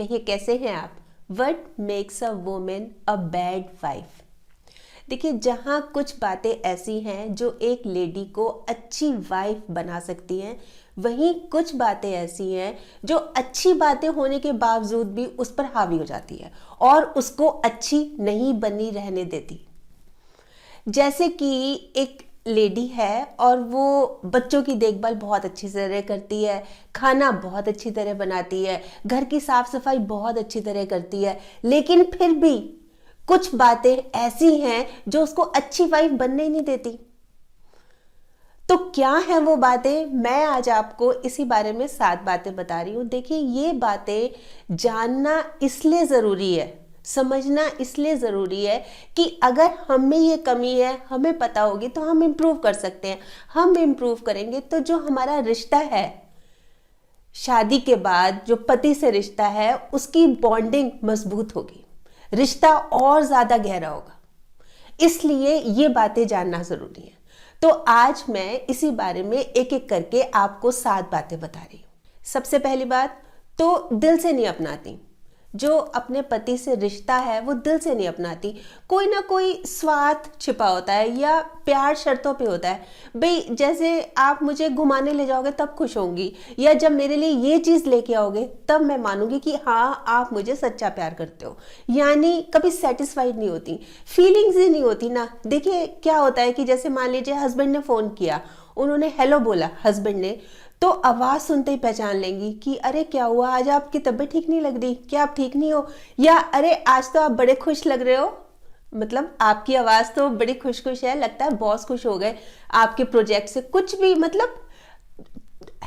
कहिए कैसे हैं आप। What makes a women a bad wife. देखिए, जहाँ कुछ बातें ऐसी हैं जो एक लेडी को अच्छी वाइफ बना सकती हैं, वहीं कुछ बातें ऐसी हैं जो अच्छी बातें होने के बावजूद भी उस पर हावी हो जाती है और उसको अच्छी नहीं बनी रहने देती। जैसे कि एक लेडी है और वो बच्चों की देखभाल बहुत अच्छी तरह करती है, खाना बहुत अच्छी तरह बनाती है, घर की साफ सफाई बहुत अच्छी तरह करती है, लेकिन फिर भी कुछ बातें ऐसी हैं जो उसको अच्छी वाइफ बनने ही नहीं देती। तो क्या है वो बातें? मैं आज आपको इसी बारे में 7 बातें बता रही हूं। देखिए, ये बातें जानना इसलिए ज़रूरी है, समझना इसलिए ज़रूरी है कि अगर हम में ये कमी है, हमें पता होगी तो हम इम्प्रूव कर सकते हैं। हम इम्प्रूव करेंगे तो जो हमारा रिश्ता है, शादी के बाद जो पति से रिश्ता है, उसकी बॉन्डिंग मजबूत होगी, रिश्ता और ज़्यादा गहरा होगा। इसलिए ये बातें जानना ज़रूरी है। तो आज मैं इसी बारे में एक एक करके आपको 7 बातें बता रही हूँ। सबसे पहली बात तो दिल से नहीं अपनाती। जो अपने पति से रिश्ता है वो दिल से नहीं अपनाती। कोई ना कोई स्वार्थ छिपा होता है या प्यार शर्तों पे होता है। भाई, जैसे आप मुझे घुमाने ले जाओगे तब खुश होंगी, या जब मेरे लिए ये चीज़ लेके आओगे तब मैं मानूंगी कि हाँ, आप मुझे सच्चा प्यार करते हो। यानी कभी सेटिस्फाइड नहीं होती, फीलिंग्स ही नहीं होती ना। देखिए, क्या होता है कि जैसे मान लीजिए हस्बैंड ने फ़ोन किया, उन्होंने हेलो बोला हस्बैंड ने, तो आवाज़ सुनते ही पहचान लेंगी कि अरे क्या हुआ, आज आपकी तबीयत ठीक नहीं लग रही, क्या आप ठीक नहीं हो, या अरे आज तो आप बड़े खुश लग रहे हो। मतलब आपकी आवाज़ तो बड़ी खुश खुश है, लगता है बॉस खुश हो गए आपके प्रोजेक्ट से, कुछ भी। मतलब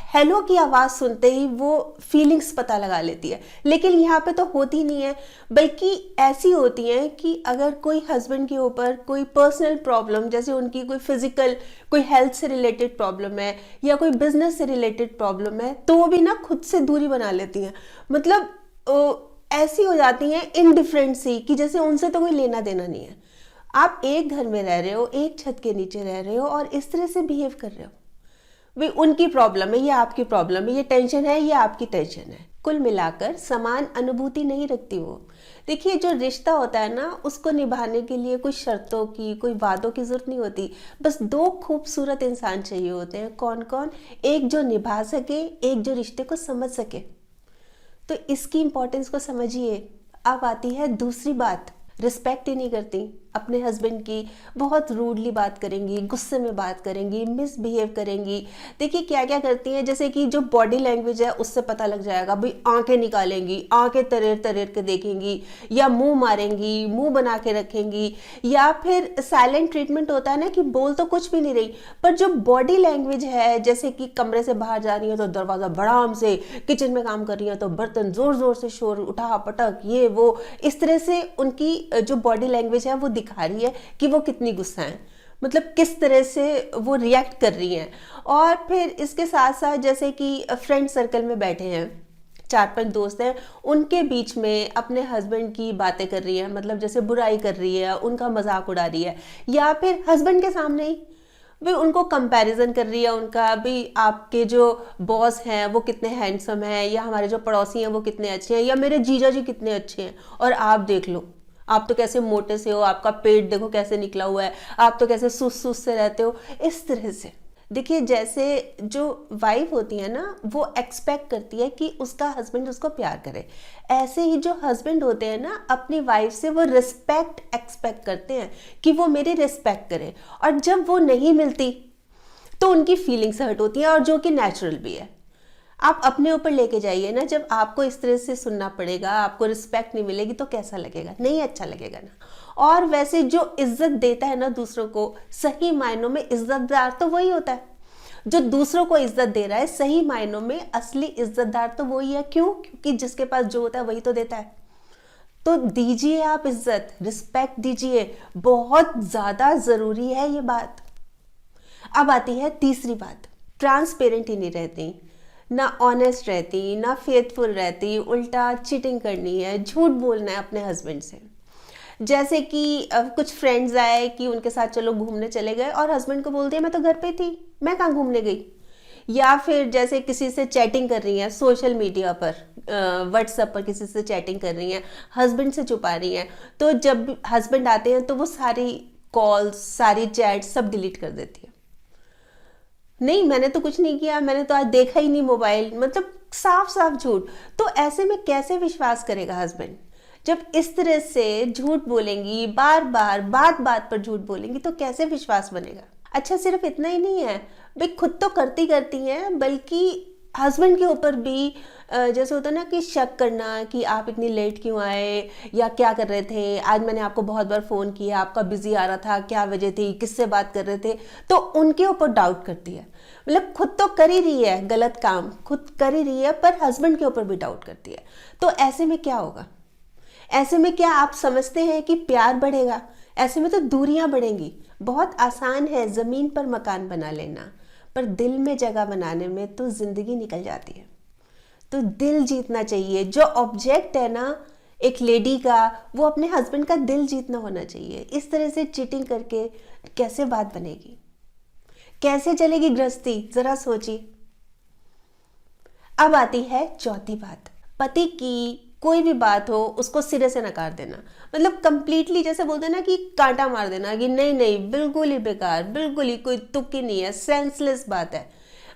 हेलो की आवाज़ सुनते ही वो फीलिंग्स पता लगा लेती है। लेकिन यहाँ पे तो होती नहीं है, बल्कि ऐसी होती हैं कि अगर कोई हस्बैंड के ऊपर कोई पर्सनल प्रॉब्लम, जैसे उनकी कोई फिजिकल, कोई हेल्थ से रिलेटेड प्रॉब्लम है या कोई बिजनेस से रिलेटेड प्रॉब्लम है, तो वो भी ना खुद से दूरी बना लेती हैं। मतलब ऐसी हो जाती हैं इनडिफरेंट सी कि जैसे उनसे तो कोई लेना देना नहीं है। आप एक घर में रह रहे हो, एक छत के नीचे रह रहे हो और इस तरह से बिहेव कर रहे हो। वे उनकी प्रॉब्लम है, ये आपकी प्रॉब्लम है, ये टेंशन है, ये आपकी टेंशन है। कुल मिलाकर समान अनुभूति नहीं रखती वो। देखिए, जो रिश्ता होता है ना, उसको निभाने के लिए कोई शर्तों की, कोई वादों की जरूरत नहीं होती। बस 2 खूबसूरत इंसान चाहिए होते हैं। कौन कौन? एक जो निभा सके, एक जो रिश्ते को समझ सके। तो इसकी इंपॉर्टेंस को समझिए। अब आती है दूसरी बात। रिस्पेक्ट ही नहीं करती अपने हस्बैंड की, बहुत रूडली बात करेंगी, गुस्से में बात करेंगी, मिसबिहेव करेंगी। देखिए क्या क्या करती हैं, जैसे कि जो बॉडी लैंग्वेज है उससे पता लग जाएगा। भाई, आंखें निकालेंगी, आंखें तरेर तरेर के देखेंगी, या मुंह मारेंगी, मुंह बना के रखेंगी, या फिर साइलेंट ट्रीटमेंट होता है ना कि बोल तो कुछ भी नहीं रही, पर जो बॉडी लैंग्वेज है, जैसे कि कमरे से बाहर जा रही है तो दरवाजा बड़ाम से, किचन में काम कर रही है तो बर्तन जोर जोर से शोर, उठा पटक, ये वो, इस तरह से उनकी जो बॉडी लैंग्वेज है वो दिखा रही है कि वो कितनी गुस्सा है, मतलब किस तरह से वो रिएक्ट कर रही हैं। और फिर इसके साथ साथ जैसे कि फ्रेंड सर्कल में बैठे हैं, 4-5 दोस्त हैं, उनके बीच में अपने हस्बैंड की बातें कर रही है, मतलब जैसे बुराई कर रही है, उनका मजाक उड़ा रही है, या फिर हस्बैंड के सामने ही भी उनको कंपैरिजन कर रही है उनका, भी आपके जो बॉस हैं वो कितने हैंडसम हैं, या हमारे जो पड़ोसी हैं वो कितने अच्छे हैं, या मेरे जीजा जी कितने अच्छे हैं, और आप देख लो, आप तो कैसे मोटे से हो, आपका पेट देखो कैसे निकला हुआ है, आप तो कैसे सुस्त सुस्त से रहते हो, इस तरह से। देखिए, जैसे जो वाइफ होती है ना, वो एक्सपेक्ट करती है कि उसका हस्बैंड उसको प्यार करे, ऐसे ही जो हस्बैंड होते हैं ना, अपनी वाइफ से वो रिस्पेक्ट एक्सपेक्ट करते हैं कि वो मेरी रिस्पेक्ट करे। और जब वो नहीं मिलती तो उनकी फीलिंग्स हर्ट होती हैं, और जो कि नेचुरल भी है। आप अपने ऊपर लेके जाइए ना, जब आपको इस तरह से सुनना पड़ेगा, आपको रिस्पेक्ट नहीं मिलेगी तो कैसा लगेगा? नहीं अच्छा लगेगा ना। और वैसे जो इज्जत देता है ना दूसरों को, सही मायनों में इज्जतदार तो वही होता है। जो दूसरों को इज्जत दे रहा है, सही मायनों में असली इज्जतदार तो वही है। क्यों? क्योंकि जिसके पास जो होता है वही तो देता है। तो दीजिए आप इज्जत, रिस्पेक्ट दीजिए, बहुत ज्यादा जरूरी है ये बात। अब आती है तीसरी बात। ट्रांसपेरेंट ही नहीं रहती, ना ऑनेस्ट रहती, ना फेथफुल रहती, उल्टा चीटिंग करनी है, झूठ बोलना है अपने हस्बैंड से। जैसे कि कुछ फ्रेंड्स आए कि उनके साथ चलो घूमने चले गए, और हस्बैंड को बोल दिया मैं तो घर पे थी, मैं कहाँ घूमने गई। या फिर जैसे किसी से चैटिंग कर रही है सोशल मीडिया पर, व्हाट्सएप पर किसी से चैटिंग कर रही हैं, हस्बैंड से छुपा रही हैं, तो जब हस्बैंड आते हैं तो वो सारी कॉल्स, सारी चैट सब डिलीट कर देती है। नहीं, मैंने तो कुछ नहीं किया, मैंने तो आज देखा ही नहीं मोबाइल, मतलब साफ साफ झूठ। तो ऐसे में कैसे विश्वास करेगा हस्बैंड? जब इस तरह से झूठ बोलेंगी, बार बार बात बात पर झूठ बोलेंगी, तो कैसे विश्वास बनेगा? अच्छा, सिर्फ इतना ही नहीं है भाई, खुद तो करती हैं, बल्कि हस्बैंड के ऊपर भी जैसे होता है ना कि शक करना कि आप इतनी लेट क्यों आए, या क्या कर रहे थे, आज मैंने आपको बहुत बार फ़ोन किया, आपका बिजी आ रहा था, क्या वजह थी, किससे बात कर रहे थे, तो उनके ऊपर डाउट करती है। मतलब खुद तो कर ही रही है गलत काम, खुद कर ही रही है, पर हस्बैंड के ऊपर भी डाउट करती है। तो ऐसे में क्या होगा? ऐसे में क्या आप समझते हैं कि प्यार बढ़ेगा? ऐसे में तो दूरियां बढ़ेंगी। बहुत आसान है ज़मीन पर मकान बना लेना, पर दिल में जगह बनाने में तो ज़िंदगी निकल जाती है। तो दिल जीतना चाहिए। जो ऑब्जेक्ट है ना एक लेडी का, वो अपने हस्बैंड का दिल जीतना होना चाहिए। इस तरह से चीटिंग करके कैसे बात बनेगी, कैसे चलेगी गृहस्थी, जरा सोचिए। अब आती है चौथी बात, पति की कोई भी बात हो उसको सिरे से नकार देना। मतलब कंप्लीटली, जैसे बोलते हैं ना कि कांटा मार देना कि नहीं नहीं, बिल्कुल ही बेकार, बिल्कुल ही कोई तुक ही नहीं है, सेंसलेस बात है।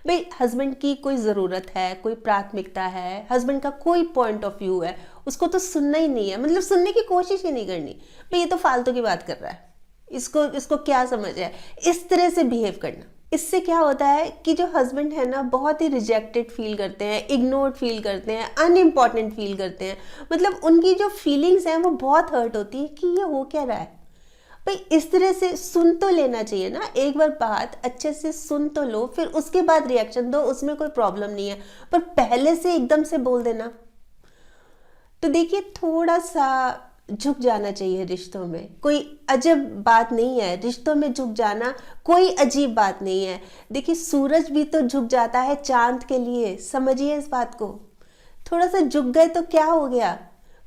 भाई हस्बैंड की कोई ज़रूरत है, कोई प्राथमिकता है, हस्बैंड का कोई पॉइंट ऑफ व्यू है, उसको तो सुनना ही नहीं है, मतलब सुनने की कोशिश ही नहीं करनी। भाई ये तो फालतू की बात कर रहा है, इसको क्या समझ है, इस तरह से बिहेव करना। इससे क्या होता है कि जो हस्बैंड है ना बहुत ही रिजेक्टेड फील करते हैं, इग्नोर्ड फील करते हैं, अनइम्पॉर्टेंट फील करते हैं। मतलब उनकी जो फीलिंग्स हैं वो बहुत हर्ट होती है कि ये हो क्या रहा है। भाई इस तरह से सुन तो लेना चाहिए ना, एक बार बात अच्छे से सुन तो लो, फिर उसके बाद रिएक्शन दो, उसमें कोई प्रॉब्लम नहीं है। पर पहले से एकदम से बोल देना, तो देखिए थोड़ा सा झुक जाना चाहिए रिश्तों में। कोई अजब बात नहीं है, रिश्तों में झुक जाना कोई अजीब बात नहीं है। देखिए सूरज भी तो झुक जाता है चांद के लिए, समझिए इस बात को। थोड़ा सा झुक गए तो क्या हो गया,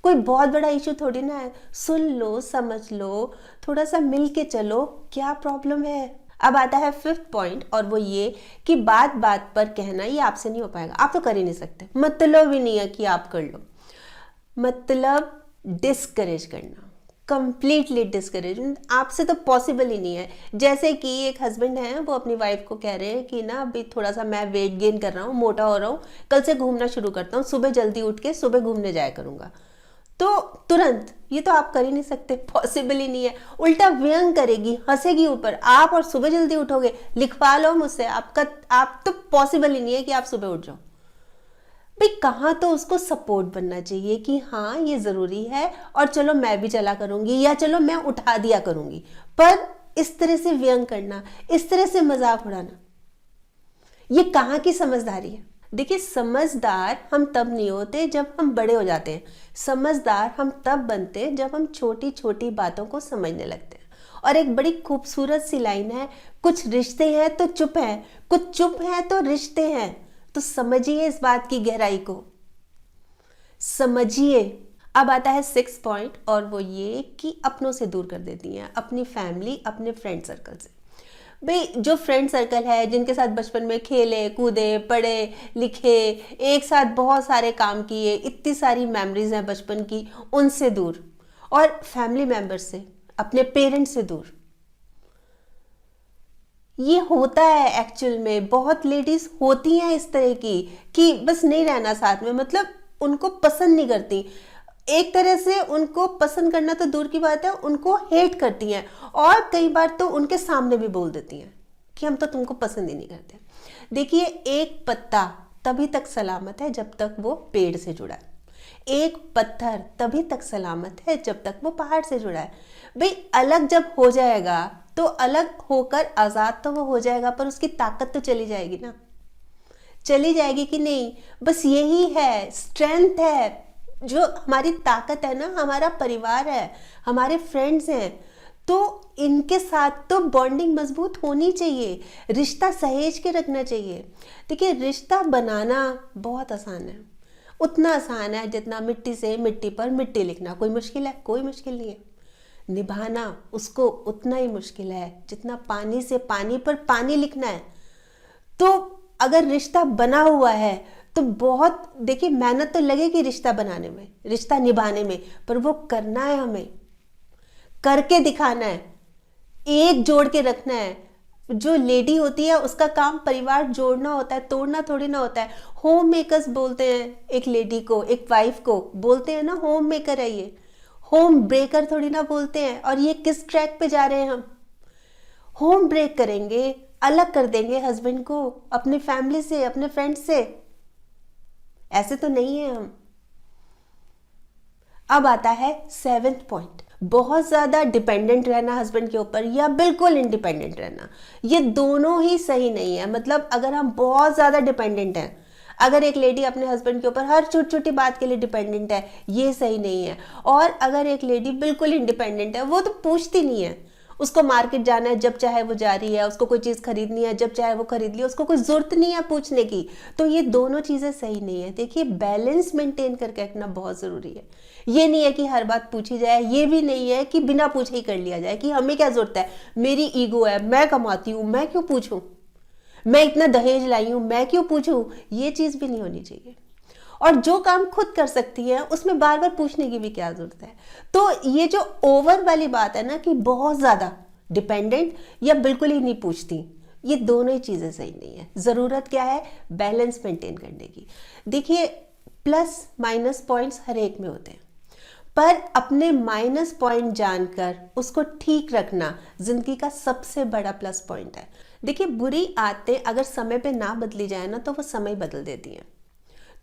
कोई बहुत बड़ा इशू थोड़ी ना है। सुन लो, समझ लो, थोड़ा सा मिल के चलो, क्या प्रॉब्लम है। अब आता है फिफ्थ पॉइंट, और वो ये कि बात बात पर कहना ये आपसे नहीं हो पाएगा, आप तो कर ही नहीं सकते, मतलब ही नहीं है कि आप कर लो। मतलब डिस्करेज करना, कंप्लीटली डिस्करेज, आपसे तो पॉसिबल ही नहीं है। जैसे कि एक हस्बैंड है, वो अपनी वाइफ को कह रहे हैं कि ना अभी थोड़ा सा मैं वेट गेन कर रहा हूँ, मोटा हो रहा हूँ, कल से घूमना शुरू करता हूँ, सुबह जल्दी उठ के सुबह घूमने जाया करूँगा। तो तुरंत ये तो आप कर ही नहीं सकते, पॉसिबल ही नहीं है। उल्टा व्यंग करेगी, हंसेगी ऊपर, आप और सुबह जल्दी उठोगे, लिखवा लो मुझसे, आप तो पॉसिबल ही नहीं है कि आप सुबह उठ जाओ। भाई कहाँ तो उसको सपोर्ट बनना चाहिए कि हाँ ये ज़रूरी है और चलो मैं भी चला करूँगी, या चलो मैं उठा दिया करूँगी। पर इस तरह से व्यंग करना, इस तरह से मजाक उड़ाना, ये कहाँ की समझदारी है? देखिए समझदार हम तब नहीं होते जब हम बड़े हो जाते हैं, समझदार हम तब बनते हैं जब हम छोटी छोटी बातों को समझने लगते हैं। और एक बड़ी खूबसूरत सी लाइन है, कुछ रिश्ते हैं तो चुप हैं, कुछ चुप हैं तो रिश्ते हैं। तो समझिए इस बात की गहराई को, समझिए। अब आता है सिक्स पॉइंट, और वो ये कि अपनों से दूर कर देती हैं, अपनी फैमिली, अपने फ्रेंड सर्कल से। भाई जो फ्रेंड सर्कल है, जिनके साथ बचपन में खेले कूदे, पढ़े लिखे, एक साथ बहुत सारे काम किए, इतनी सारी मेमोरीज हैं बचपन की, उनसे दूर। और फैमिली मेंबर्स से, अपने पेरेंट्स से दूर। ये होता है एक्चुअल में, बहुत लेडीज होती हैं इस तरह की कि बस नहीं रहना साथ में, मतलब उनको पसंद नहीं करती। एक तरह से उनको पसंद करना तो दूर की बात है, उनको हेट करती हैं, और कई बार तो उनके सामने भी बोल देती हैं कि हम तो तुमको पसंद ही नहीं करते। देखिए एक पत्ता तभी तक सलामत है जब तक वो पेड़ से जुड़ा है, एक पत्थर तभी तक सलामत है जब तक वो पहाड़ से जुड़ा है। भाई अलग जब हो जाएगा तो अलग होकर आज़ाद तो वो हो जाएगा, पर उसकी ताकत तो चली जाएगी ना, चली जाएगी कि नहीं। बस यही है, स्ट्रेंथ है, जो हमारी ताकत है ना, हमारा परिवार है, हमारे फ्रेंड्स हैं, तो इनके साथ तो बॉन्डिंग मजबूत होनी चाहिए, रिश्ता सहेज के रखना चाहिए। देखिए रिश्ता बनाना बहुत आसान है, उतना आसान है जितना मिट्टी से मिट्टी पर मिट्टी लिखना। कोई मुश्किल है? कोई मुश्किल नहीं है। निभाना उसको उतना ही मुश्किल है जितना पानी से पानी पर पानी लिखना है। तो अगर रिश्ता बना हुआ है तो बहुत देखिए मेहनत तो लगेगी रिश्ता बनाने में, रिश्ता निभाने में, पर वो करना है, हमें करके दिखाना है, एक जोड़ के रखना है। जो लेडी होती है उसका काम परिवार जोड़ना होता है, तोड़ना थोड़ी ना होता है। होम मेकर्स बोलते हैं एक लेडी को, एक वाइफ को बोलते हैं ना होम मेकर है ये, होम ब्रेकर थोड़ी ना बोलते हैं। और ये किस ट्रैक पे जा रहे हैं हम? होम ब्रेक करेंगे, अलग कर देंगे हस्बैंड को अपनी फैमिली से, अपने फ्रेंड से? ऐसे तो नहीं है हम। अब आता है 7th पॉइंट, बहुत ज्यादा डिपेंडेंट रहना हस्बैंड के ऊपर या बिल्कुल इंडिपेंडेंट रहना। ये दोनों ही सही नहीं है। मतलब अगर हम बहुत ज्यादा डिपेंडेंट हैं, अगर एक लेडी अपने हस्बैंड के ऊपर हर छोटी छोटी बात के लिए डिपेंडेंट है, ये सही नहीं है। और अगर एक लेडी बिल्कुल इंडिपेंडेंट है, वो तो पूछती नहीं है, उसको मार्केट जाना है जब चाहे वो जा रही है, उसको कोई चीज़ खरीदनी है जब चाहे वो खरीद ली, उसको कोई ज़रूरत नहीं है पूछने की, तो ये दोनों चीज़ें सही नहीं है। देखिए बैलेंस मेंटेन करके रखना बहुत ज़रूरी है। ये नहीं है कि हर बात पूछी जाए, ये भी नहीं है कि बिना पूछे ही कर लिया जाए कि हमें क्या ज़रूरत है, मेरी ईगो है, मैं कमाती हूँ, मैं क्यों पूछूँ, मैं इतना दहेज लाई हूँ, मैं क्यों पूछूँ। ये चीज़ भी नहीं होनी चाहिए। और जो काम खुद कर सकती है उसमें बार बार पूछने की भी क्या जरूरत है। तो ये जो ओवर वाली बात है ना कि बहुत ज्यादा डिपेंडेंट या बिल्कुल ही नहीं पूछती, ये दोनों ही चीजें सही नहीं है। जरूरत क्या है? बैलेंस मेंटेन करने की। देखिए प्लस माइनस पॉइंट्स हर एक में होते हैं, पर अपने माइनस पॉइंट जानकर उसको ठीक रखना जिंदगी का सबसे बड़ा प्लस पॉइंट है। देखिए बुरी आदतें अगर समय पे ना बदली जाए ना तो वो समय बदल देती हैं।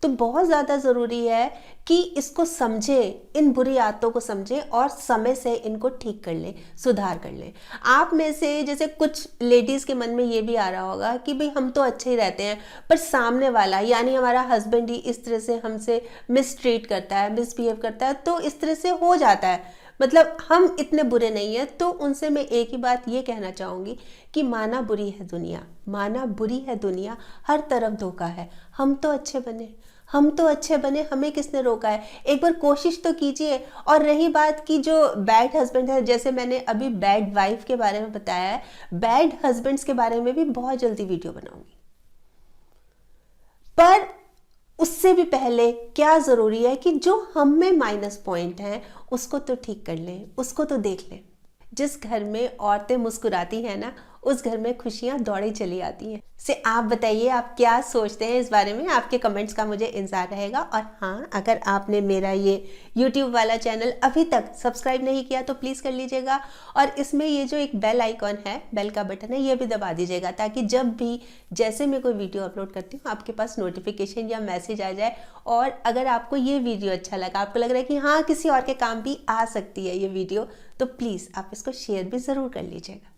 तो बहुत ज़्यादा ज़रूरी है कि इसको समझे, इन बुरी आदतों को समझे और समय से इनको ठीक कर लें, सुधार कर लें। आप में से जैसे कुछ लेडीज़ के मन में ये भी आ रहा होगा कि भाई हम तो अच्छे ही रहते हैं, पर सामने वाला यानी हमारा हस्बैंड ही इस तरह से हमसे मिसट्रीट करता है, मिसबिहेव करता है, तो इस तरह से हो जाता है, मतलब हम इतने बुरे नहीं हैं। तो उनसे मैं एक ही बात ये कहना चाहूँगी कि माना बुरी है दुनिया, माना बुरी है दुनिया, हर तरफ धोखा है, हम तो अच्छे बने, हम तो अच्छे बने, हमें किसने रोका है? एक बार कोशिश तो कीजिए। और रही बात कि जो बैड हस्बैंड है, जैसे मैंने अभी बैड वाइफ के बारे में बताया है, बैड हस्बैंड्स के बारे में भी बहुत जल्दी वीडियो बनाऊंगी। पर उससे भी पहले क्या जरूरी है कि जो हम में माइनस पॉइंट हैं उसको तो ठीक कर लें, उसको तो देख लें। जिस घर में औरतें मुस्कुराती हैं ना, उस घर में खुशियां दौड़ी चली आती हैं। से आप बताइए आप क्या सोचते हैं इस बारे में, आपके कमेंट्स का मुझे इंतजार रहेगा। और हाँ, अगर आपने मेरा ये YouTube वाला चैनल अभी तक सब्सक्राइब नहीं किया तो प्लीज़ कर लीजिएगा। और इसमें ये जो एक बेल आइकॉन है, बेल का बटन है, ये भी दबा दीजिएगा ताकि जब भी जैसे मैं कोई वीडियो अपलोड करती हूँ आपके पास नोटिफिकेशन या मैसेज आ जाए। और अगर आपको ये वीडियो अच्छा लगा, आपको लग रहा है कि हाँ किसी और के काम भी आ सकती है ये वीडियो, तो प्लीज़ आप इसको शेयर भी ज़रूर कर लीजिएगा।